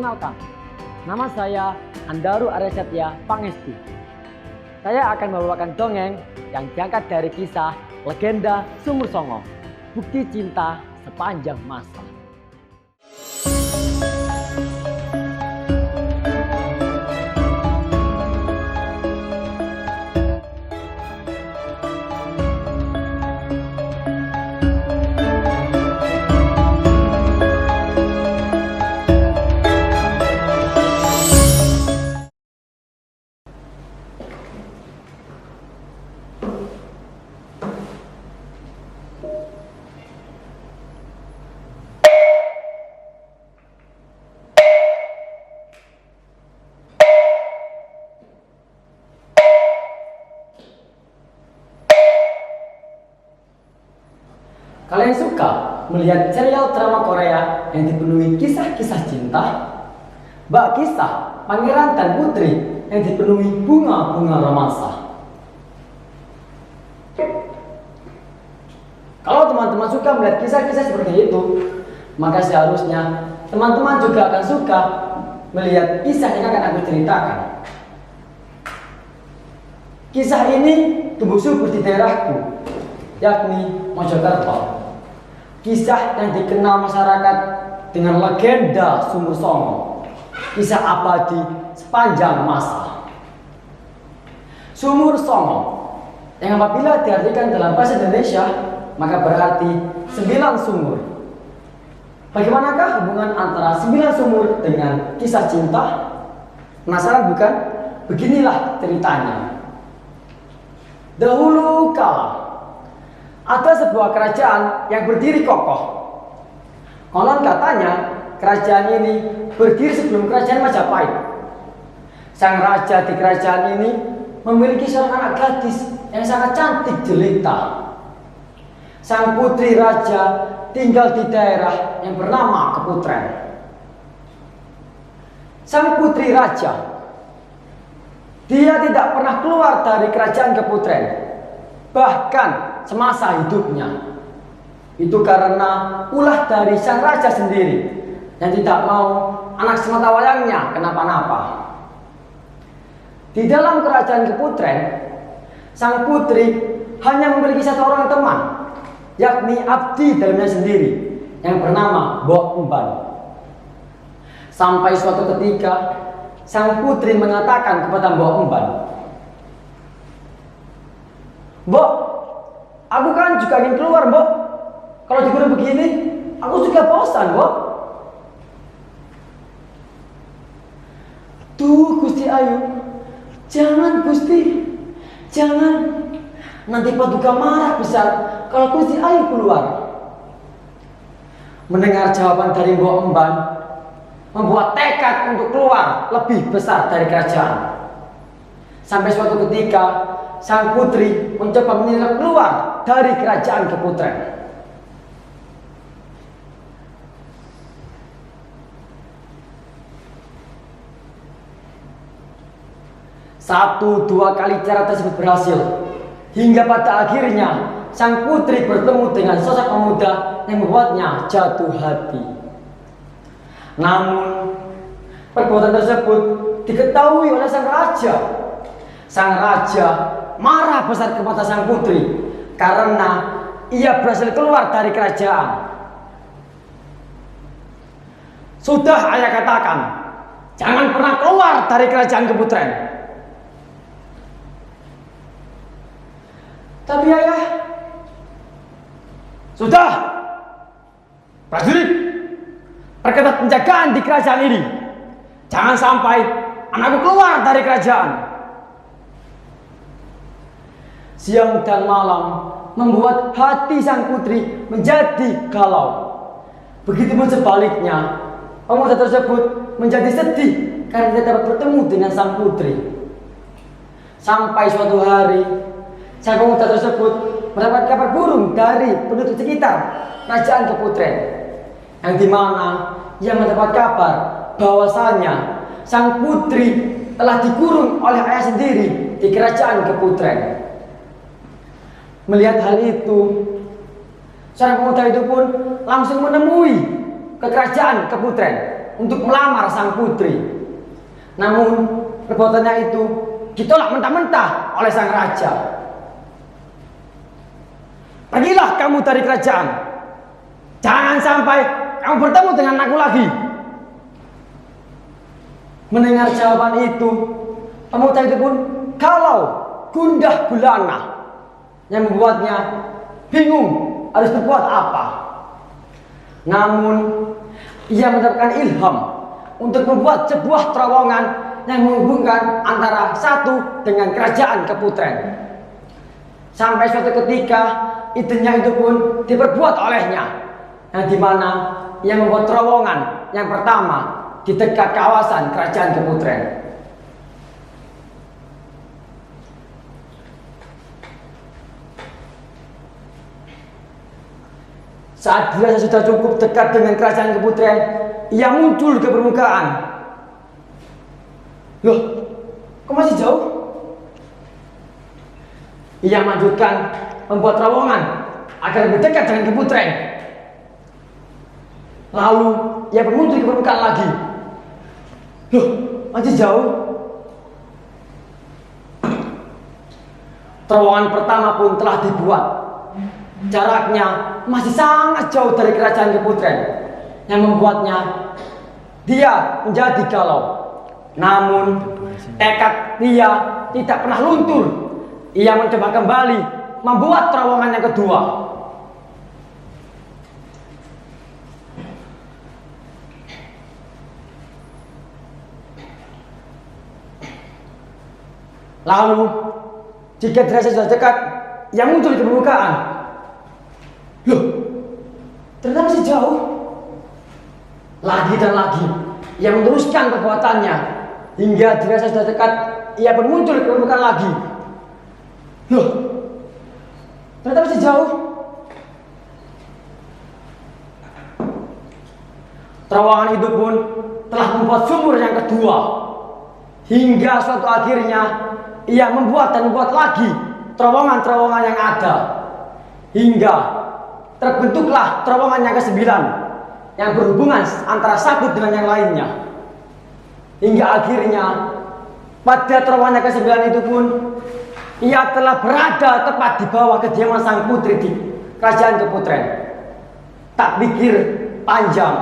Perkenalkan, nama saya Andaru Arya Satya Pangestu. Saya akan membawakan dongeng yang diangkat dari kisah legenda Sumur Songo, bukti cinta sepanjang masa. Kalian suka melihat serial drama Korea yang dipenuhi kisah-kisah cinta? Bak kisah pangeran dan putri yang dipenuhi bunga-bunga romansa. Kalau teman-teman suka melihat kisah-kisah seperti itu, maka seharusnya teman-teman juga akan suka melihat kisah yang akan aku ceritakan. Kisah ini tumbuh subur di daerahku, yakni Mojokerto. Kisah yang dikenal masyarakat dengan legenda Sumur Songo, kisah abadi sepanjang masa. Sumur Songo yang apabila diartikan dalam bahasa Indonesia maka berarti 9 sumur. Bagaimanakah hubungan antara 9 sumur dengan kisah cinta? Penasaran bukan? Beginilah ceritanya. Dahulu kala ada sebuah kerajaan yang berdiri kokoh. Konon katanya kerajaan ini berdiri sebelum kerajaan Majapahit. Sang raja di kerajaan ini memiliki seorang anak gadis yang sangat cantik jelita. Sang putri raja tinggal di daerah yang bernama Keputren. Sang putri raja, dia tidak pernah keluar dari kerajaan Keputren, bahkan semasa hidupnya. Itu karena ulah dari sang raja sendiri yang tidak mau anak sematawayangnya kenapa-napa. Di dalam kerajaan Keputren, sang putri hanya memiliki satu orang teman, yakni abdi dalamnya sendiri yang bernama Mbok Emban. Sampai suatu ketika sang putri mengatakan kepada Mbok Emban, "Mbok, aku kan juga ingin keluar, Mbok. Kalau di gunung begini, aku juga bosan, Mbok." "Tuh, Gusti Ayu, jangan Gusti, jangan. Nanti Paduka marah besar kalau Gusti Ayu keluar." Mendengar jawaban dari Mbok Emban, membuat tekad untuk keluar lebih besar dari kerajaan. Sampai suatu ketika sang putri mencoba menyelinap keluar dari kerajaan Keputren. Satu dua kali cara tersebut berhasil, hingga pada akhirnya sang putri bertemu dengan sosok pemuda yang membuatnya jatuh hati. Namun perbuatan tersebut diketahui oleh sang raja. Sang raja marah besar kepada sang putri karena ia berhasil keluar dari kerajaan. "Sudah ayah katakan, jangan pernah keluar dari kerajaan Keputren." "Tapi ayah..." "Sudah, prajurit, perketat penjagaan di kerajaan ini. Jangan sampai anakku keluar dari kerajaan." Siang dan malam membuat hati sang putri menjadi galau. Begitupun sebaliknya, pemuda tersebut menjadi sedih karena tidak dapat bertemu dengan sang putri. Sampai suatu hari, sang pemuda tersebut mendapat kabar burung dari penduduk sekitar kerajaan Keputren, yang dimana ia mendapat kabar bahwasanya sang putri telah dikurung oleh ayah sendiri di kerajaan Keputren. Melihat hal itu, seorang pemuda itu pun langsung menemui ke kerajaan Keputren untuk melamar sang putri. Namun perbuatannya itu ditolak mentah-mentah oleh sang raja. Pergilah kamu dari kerajaan. Jangan sampai kamu bertemu dengan aku lagi. Mendengar jawaban itu, pemuda itu pun galau, gundah gulana, yang membuatnya bingung harus berbuat apa. Namun ia mendapatkan ilham untuk membuat sebuah terowongan yang menghubungkan antara satu dengan kerajaan Keputren. Sampai suatu ketika idenya itu pun diperbuat olehnya, yang dimana ia membuat terowongan yang pertama di dekat kawasan kerajaan Keputren. Saat dia sudah cukup dekat dengan kerajaan Keputren, ia muncul ke permukaan. Loh, kok masih jauh? Ia melanjutkan membuat terowongan agar lebih dekat dengan Keputren. Lalu ia bermuncul ke permukaan lagi. Loh, masih jauh? Terowongan pertama pun telah dibuat. Jaraknya masih sangat jauh dari kerajaan Keputren, yang membuatnya dia menjadi galau. Namun tekad dia tidak pernah luntur. Ia mencoba kembali membuat terowongan yang kedua. Lalu jika dirasa sudah dekat, ia muncul ke permukaan. Loh, ternyata masih jauh. Lagi dan lagi ia meneruskan perbuatannya hingga dirasa sudah dekat, ia pun muncul ke permukaan lagi. Loh, ternyata masih jauh. Terowongan itu pun telah membuat sumur yang kedua, hingga suatu akhirnya ia membuat dan membuat lagi terowongan-terowongan yang ada, hingga terbentuklah terowongan yang ke-9 yang berhubungan antara satu dengan yang lainnya. Hingga akhirnya pada terowongan yang ke-9 itu pun ia telah berada tepat di bawah kediaman sang putri di kerajaan Keputren. Tak pikir panjang,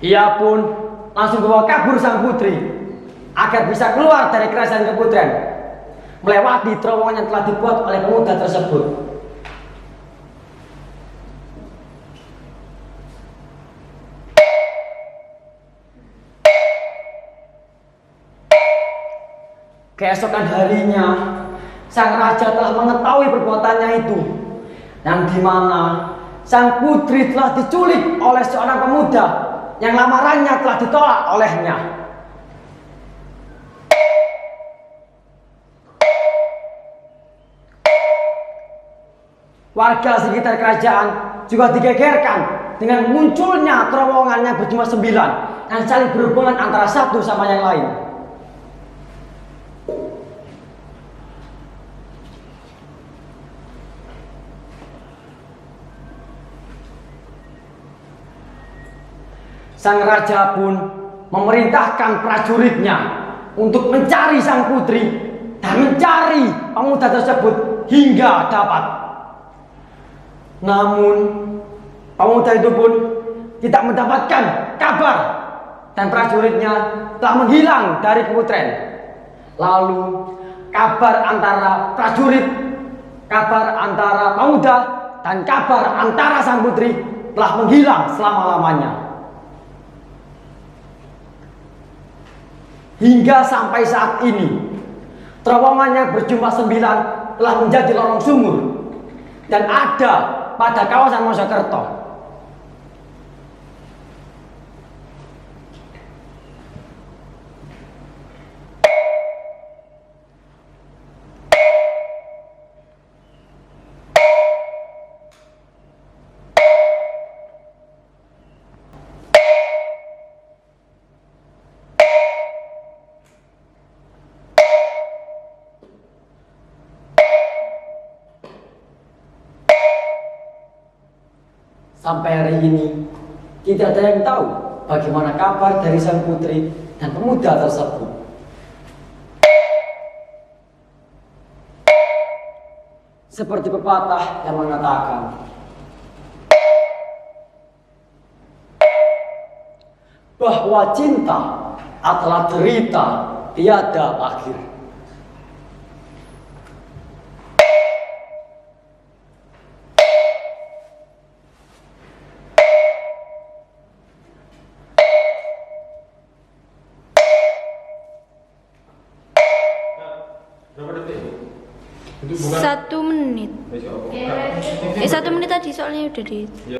ia pun langsung bawa kabur sang putri agar bisa keluar dari kerajaan Keputren, melewati terowongan yang telah dibuat oleh pemuda tersebut. Keesokan harinya, sang raja telah mengetahui perbuatannya itu, yang dimana sang putri telah diculik oleh seorang pemuda yang lamarannya telah ditolak olehnya. Warga sekitar kerajaan juga digegerkan dengan munculnya terowongan yang berjumlah 9 yang saling berhubungan antara satu sama yang lain. Sang raja pun memerintahkan prajuritnya untuk mencari sang putri dan mencari pemuda tersebut hingga dapat. Namun pemuda itu pun tidak mendapatkan kabar dan prajuritnya telah menghilang dari Keputren. Lalu kabar antara prajurit, kabar antara pemuda, dan kabar antara sang putri telah menghilang selama-lamanya. Hingga sampai saat ini, terowongan yang berjumlah 9 telah menjadi lorong sumur dan ada pada kawasan Mojokerto. Sampai hari ini tidak ada yang tahu bagaimana kabar dari sang putri dan pemuda tersebut. Seperti pepatah yang mengatakan, bahwa cinta adalah derita tiada akhir. Berapa detik? 1 menit. 1 menit tadi soalnya udah di